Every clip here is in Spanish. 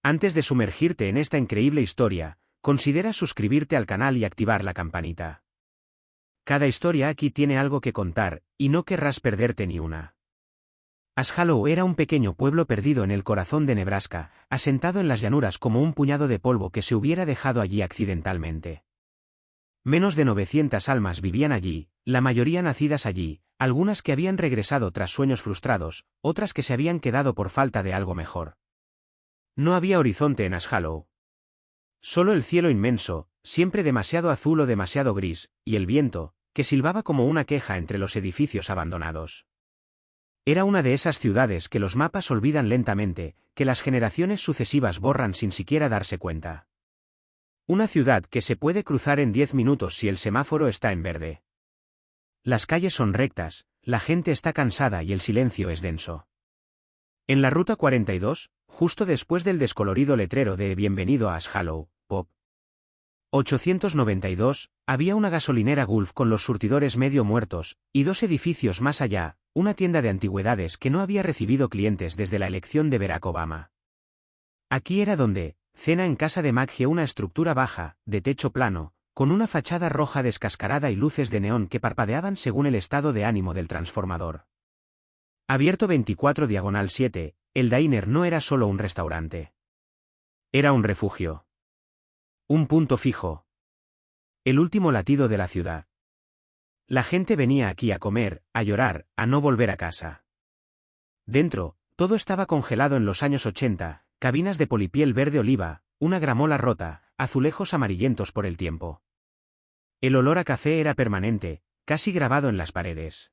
Antes de sumergirte en esta increíble historia, considera suscribirte al canal y activar la campanita. Cada historia aquí tiene algo que contar, y no querrás perderte ni una. Ash Hollow era un pequeño pueblo perdido en el corazón de Nebraska, asentado en las llanuras como un puñado de polvo que se hubiera dejado allí accidentalmente. Menos de 900 almas vivían allí, la mayoría nacidas allí, algunas que habían regresado tras sueños frustrados, otras que se habían quedado por falta de algo mejor. No había horizonte en Ash Hollow. Solo el cielo inmenso, siempre demasiado azul o demasiado gris, y el viento, que silbaba como una queja entre los edificios abandonados. Era una de esas ciudades que los mapas olvidan lentamente, que las generaciones sucesivas borran sin siquiera darse cuenta. Una ciudad que se puede cruzar en 10 minutos si el semáforo está en verde. Las calles son rectas, la gente está cansada y el silencio es denso. En la ruta 42, justo después del descolorido letrero de Bienvenido a Ash Hollow, Pop. 892, había una gasolinera Gulf con los surtidores medio muertos, y 2 edificios más allá, una tienda de antigüedades que no había recibido clientes desde la elección de Barack Obama. Aquí era donde, cena en casa de Maggie, una estructura baja, de techo plano, con una fachada roja descascarada y luces de neón que parpadeaban según el estado de ánimo del transformador. Abierto 24/7, el diner no era solo un restaurante. Era un refugio. Un punto fijo. El último latido de la ciudad. La gente venía aquí a comer, a llorar, a no volver a casa. Dentro, todo estaba congelado en los años 80, cabinas de polipiel verde oliva, una gramola rota, azulejos amarillentos por el tiempo. El olor a café era permanente, casi grabado en las paredes.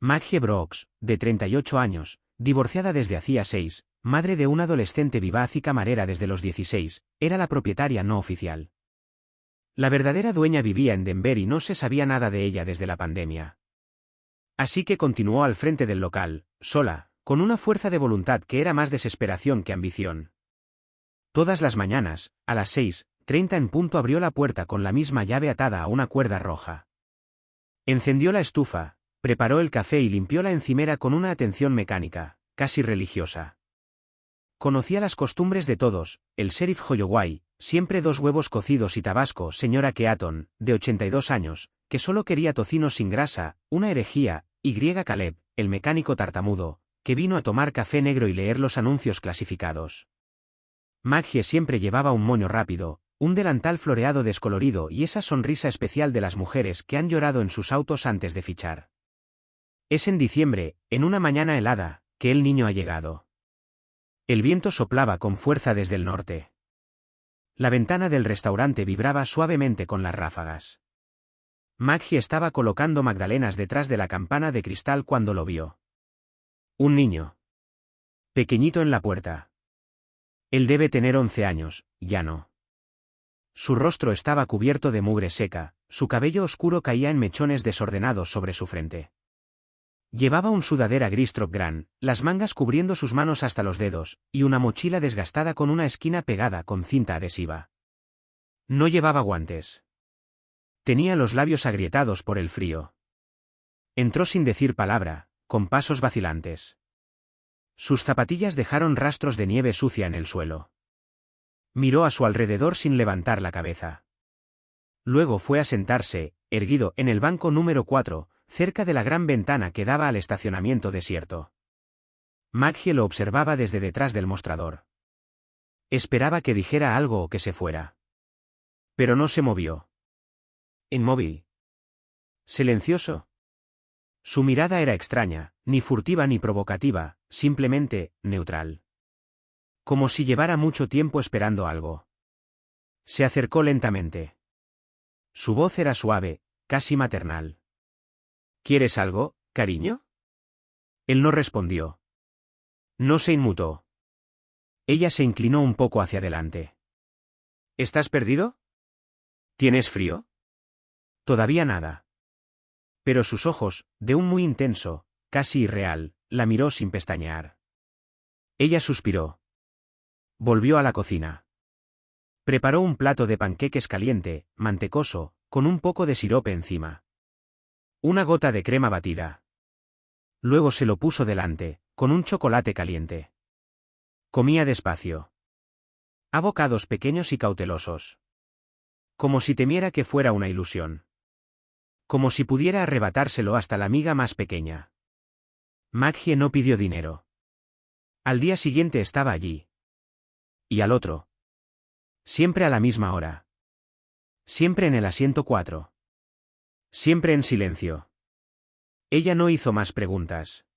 Maggie Brooks, de 38 años, divorciada desde hacía 6, madre de un adolescente vivaz y camarera desde los 16, era la propietaria no oficial. La verdadera dueña vivía en Denver y no se sabía nada de ella desde la pandemia. Así que continuó al frente del local, sola, con una fuerza de voluntad que era más desesperación que ambición. Todas las mañanas, a las 6:30 en punto abrió la puerta con la misma llave atada a una cuerda roja. Encendió la estufa, preparó el café y limpió la encimera con una atención mecánica, casi religiosa. Conocía las costumbres de todos, el sheriff Holloway, siempre 2 huevos cocidos y tabasco, señora Keaton, de 82 años, que solo quería tocino sin grasa, una herejía, y Caleb, el mecánico tartamudo, que vino a tomar café negro y leer los anuncios clasificados. Maggie siempre llevaba un moño rápido, un delantal floreado descolorido y esa sonrisa especial de las mujeres que han llorado en sus autos antes de fichar. Es en diciembre, en una mañana helada, que el niño ha llegado. El viento soplaba con fuerza desde el norte. La ventana del restaurante vibraba suavemente con las ráfagas. Maggie estaba colocando magdalenas detrás de la campana de cristal cuando lo vio. Un niño. Pequeñito en la puerta. Él debe tener 11 años, ya no. Su rostro estaba cubierto de mugre seca, su cabello oscuro caía en mechones desordenados sobre su frente. Llevaba un sudadera gris Trop Grand, las mangas cubriendo sus manos hasta los dedos, y una mochila desgastada con una esquina pegada con cinta adhesiva. No llevaba guantes. Tenía los labios agrietados por el frío. Entró sin decir palabra, con pasos vacilantes. Sus zapatillas dejaron rastros de nieve sucia en el suelo. Miró a su alrededor sin levantar la cabeza. Luego fue a sentarse, erguido, en el banco número 4, cerca de la gran ventana que daba al estacionamiento desierto. Maggie lo observaba desde detrás del mostrador. Esperaba que dijera algo o que se fuera. Pero no se movió. Inmóvil. Silencioso. Su mirada era extraña, ni furtiva ni provocativa, simplemente, neutral. Como si llevara mucho tiempo esperando algo. Se acercó lentamente. Su voz era suave, casi maternal. ¿Quieres algo, cariño? Él no respondió. No se inmutó. Ella se inclinó un poco hacia adelante. ¿Estás perdido? ¿Tienes frío? Todavía nada. Pero sus ojos, de un muy intenso, casi irreal, la miró sin pestañear. Ella suspiró. Volvió a la cocina. Preparó un plato de panqueques caliente, mantecoso, con un poco de sirope encima. Una gota de crema batida. Luego se lo puso delante, con un chocolate caliente. Comía despacio. A bocados pequeños y cautelosos. Como si temiera que fuera una ilusión. Como si pudiera arrebatárselo hasta la miga más pequeña. Maggie no pidió dinero. Al día siguiente estaba allí. Y al otro. Siempre a la misma hora. Siempre en el asiento 4. Siempre en silencio. Ella no hizo más preguntas.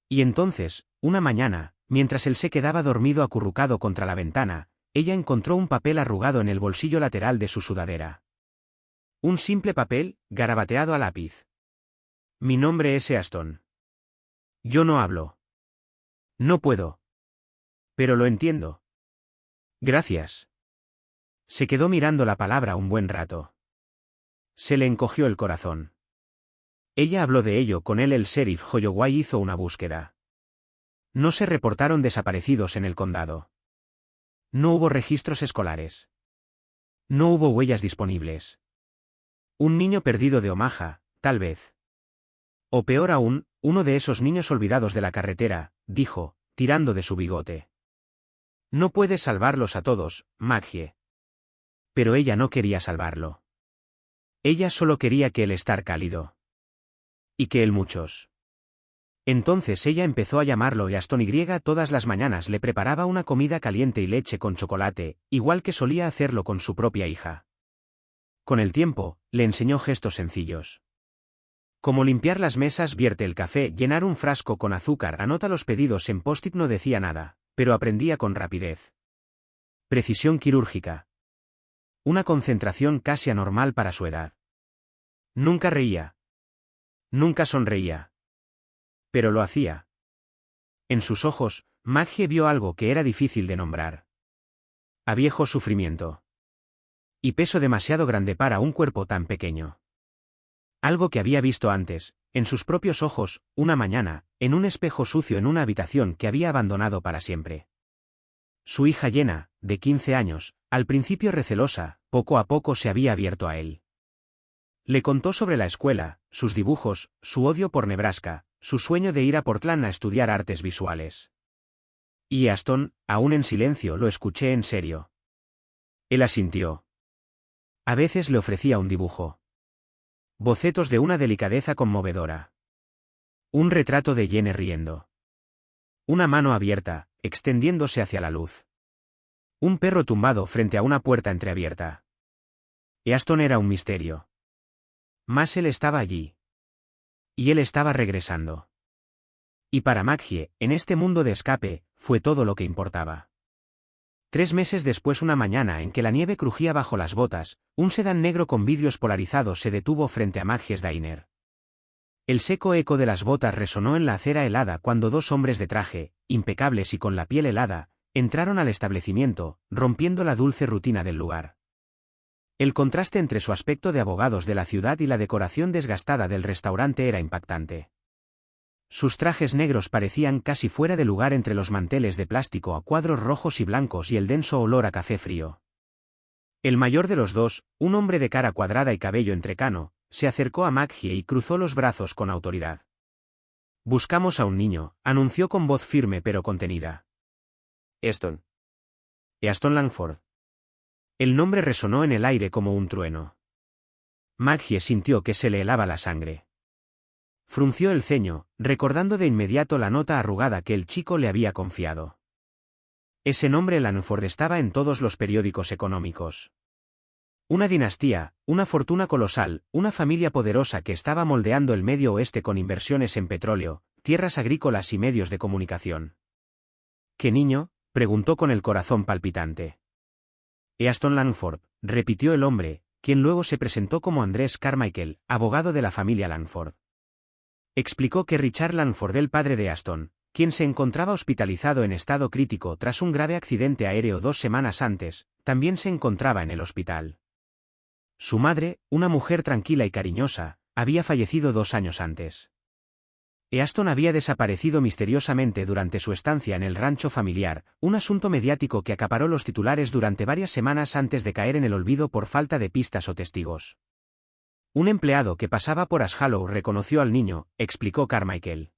Y entonces, una mañana, mientras él se quedaba dormido acurrucado contra la ventana, ella encontró un papel arrugado en el bolsillo lateral de su sudadera. Un simple papel, garabateado a lápiz. Mi nombre es Easton. Yo no hablo. No puedo. Pero lo entiendo. Gracias. Se quedó mirando la palabra un buen rato. Se le encogió el corazón. Ella habló de ello con él. El sheriff Holloway hizo una búsqueda. No se reportaron desaparecidos en el condado. No hubo registros escolares. No hubo huellas disponibles. Un niño perdido de Omaha, tal vez. O peor aún, uno de esos niños olvidados de la carretera, dijo, tirando de su bigote. No puedes salvarlos a todos, Maggie. Pero ella no quería salvarlo. Ella solo quería que él estar cálido. Y que él muchos. Entonces ella empezó a llamarlo Easton y todas las mañanas le preparaba una comida caliente y leche con chocolate, igual que solía hacerlo con su propia hija. Con el tiempo, le enseñó gestos sencillos. Como limpiar las mesas, vierte el café, llenar un frasco con azúcar, anota los pedidos en post-it. No decía nada, pero aprendía con rapidez. Precisión quirúrgica. Una concentración casi anormal para su edad. Nunca reía. Nunca sonreía. Pero lo hacía. En sus ojos, Maggie vio algo que era difícil de nombrar. A viejo sufrimiento. Y peso demasiado grande para un cuerpo tan pequeño. Algo que había visto antes, en sus propios ojos, una mañana, en un espejo sucio en una habitación que había abandonado para siempre. Su hija Jenna, de 15 años, al principio recelosa, poco a poco se había abierto a él. Le contó sobre la escuela, sus dibujos, su odio por Nebraska, su sueño de ir a Portland a estudiar artes visuales. Y Easton, aún en silencio, lo escuché en serio. Él asintió. A veces le ofrecía un dibujo. Bocetos de una delicadeza conmovedora. Un retrato de Jenna riendo. Una mano abierta, extendiéndose hacia la luz. Un perro tumbado frente a una puerta entreabierta. Easton era un misterio. Mas él estaba allí. Y él estaba regresando. Y para Maggie, en este mundo de escape, fue todo lo que importaba. 3 meses después, una mañana en que la nieve crujía bajo las botas, un sedán negro con vidrios polarizados se detuvo frente a Maggie's Diner. El seco eco de las botas resonó en la acera helada cuando 2 hombres de traje, impecables y con la piel helada, entraron al establecimiento, rompiendo la dulce rutina del lugar. El contraste entre su aspecto de abogados de la ciudad y la decoración desgastada del restaurante era impactante. Sus trajes negros parecían casi fuera de lugar entre los manteles de plástico a cuadros rojos y blancos y el denso olor a café frío. El mayor de los dos, un hombre de cara cuadrada y cabello entrecano, se acercó a Maggie y cruzó los brazos con autoridad. Buscamos a un niño, anunció con voz firme pero contenida. Easton. Easton Langford. El nombre resonó en el aire como un trueno. Maggie sintió que se le helaba la sangre. Frunció el ceño, recordando de inmediato la nota arrugada que el chico le había confiado. Ese nombre Langford estaba en todos los periódicos económicos. Una dinastía, una fortuna colosal, una familia poderosa que estaba moldeando el Medio Oeste con inversiones en petróleo, tierras agrícolas y medios de comunicación. ¿Qué niño?, preguntó con el corazón palpitante. Easton Langford, repitió el hombre, quien luego se presentó como Andrés Carmichael, abogado de la familia Langford. Explicó que Richard Langford, el padre de Easton, quien se encontraba hospitalizado en estado crítico tras un grave accidente aéreo 2 semanas antes, también se encontraba en el hospital. Su madre, una mujer tranquila y cariñosa, había fallecido 2 años antes. Easton había desaparecido misteriosamente durante su estancia en el rancho familiar, un asunto mediático que acaparó los titulares durante varias semanas antes de caer en el olvido por falta de pistas o testigos. Un empleado que pasaba por Ash Hollow reconoció al niño, explicó Carmichael.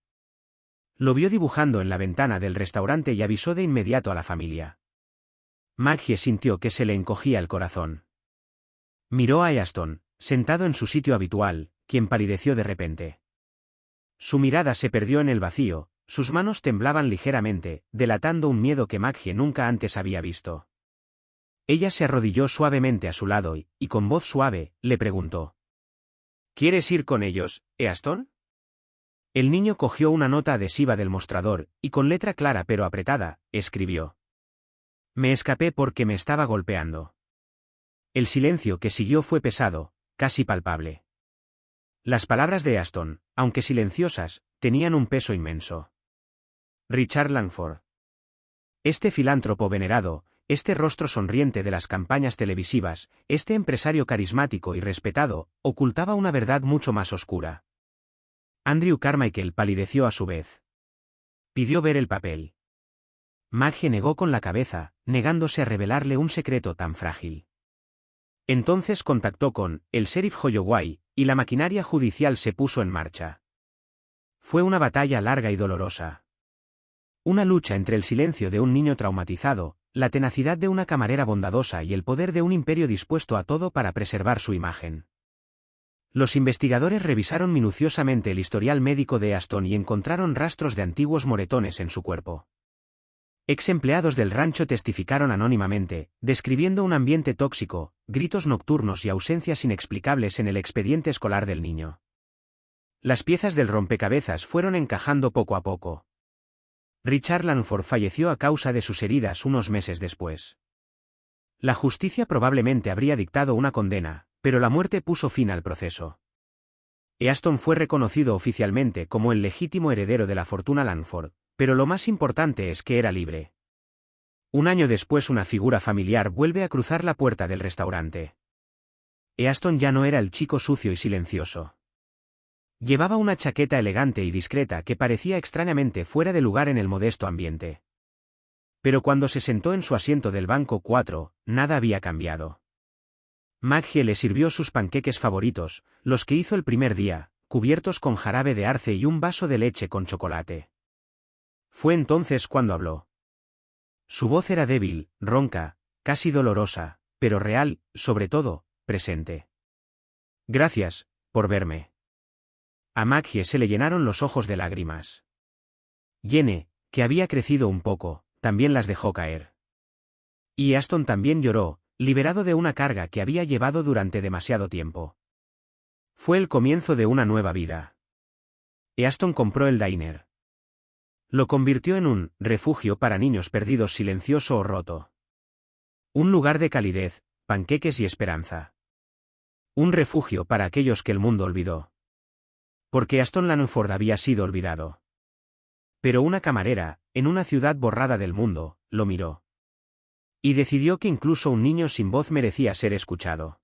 Lo vio dibujando en la ventana del restaurante y avisó de inmediato a la familia. Maggie sintió que se le encogía el corazón. Miró a Easton, sentado en su sitio habitual, quien palideció de repente. Su mirada se perdió en el vacío, sus manos temblaban ligeramente, delatando un miedo que Maggie nunca antes había visto. Ella se arrodilló suavemente a su lado y con voz suave, le preguntó: ¿Quieres ir con ellos, Easton? El niño cogió una nota adhesiva del mostrador, y con letra clara pero apretada, escribió: Me escapé porque me estaba golpeando. El silencio que siguió fue pesado, casi palpable. Las palabras de Easton, aunque silenciosas, tenían un peso inmenso. Richard Langford. Este filántropo venerado, este rostro sonriente de las campañas televisivas, este empresario carismático y respetado, ocultaba una verdad mucho más oscura. Andrew Carmichael palideció a su vez. Pidió ver el papel. Maggie negó con la cabeza, negándose a revelarle un secreto tan frágil. Entonces contactó con el sheriff Holloway, y la maquinaria judicial se puso en marcha. Fue una batalla larga y dolorosa. Una lucha entre el silencio de un niño traumatizado, la tenacidad de una camarera bondadosa y el poder de un imperio dispuesto a todo para preservar su imagen. Los investigadores revisaron minuciosamente el historial médico de Easton y encontraron rastros de antiguos moretones en su cuerpo. Ex empleados del rancho testificaron anónimamente, describiendo un ambiente tóxico, gritos nocturnos y ausencias inexplicables en el expediente escolar del niño. Las piezas del rompecabezas fueron encajando poco a poco. Richard Langford falleció a causa de sus heridas unos meses después. La justicia probablemente habría dictado una condena, pero la muerte puso fin al proceso. Easton fue reconocido oficialmente como el legítimo heredero de la fortuna Langford, pero lo más importante es que era libre. Un año después una figura familiar vuelve a cruzar la puerta del restaurante. Easton ya no era el chico sucio y silencioso. Llevaba una chaqueta elegante y discreta que parecía extrañamente fuera de lugar en el modesto ambiente. Pero cuando se sentó en su asiento del banco 4, nada había cambiado. Maggie le sirvió sus panqueques favoritos, los que hizo el primer día, cubiertos con jarabe de arce y un vaso de leche con chocolate. Fue entonces cuando habló. Su voz era débil, ronca, casi dolorosa, pero real, sobre todo, presente. Gracias, por verme. A Maggie se le llenaron los ojos de lágrimas. Jenny, que había crecido un poco, también las dejó caer. Y Easton también lloró, liberado de una carga que había llevado durante demasiado tiempo. Fue el comienzo de una nueva vida. Easton compró el diner. Lo convirtió en un refugio para niños perdidos silencioso o roto. Un lugar de calidez, panqueques y esperanza. Un refugio para aquellos que el mundo olvidó. Porque Easton Langford había sido olvidado. Pero una camarera, en una ciudad borrada del mundo, lo miró. Y decidió que incluso un niño sin voz merecía ser escuchado.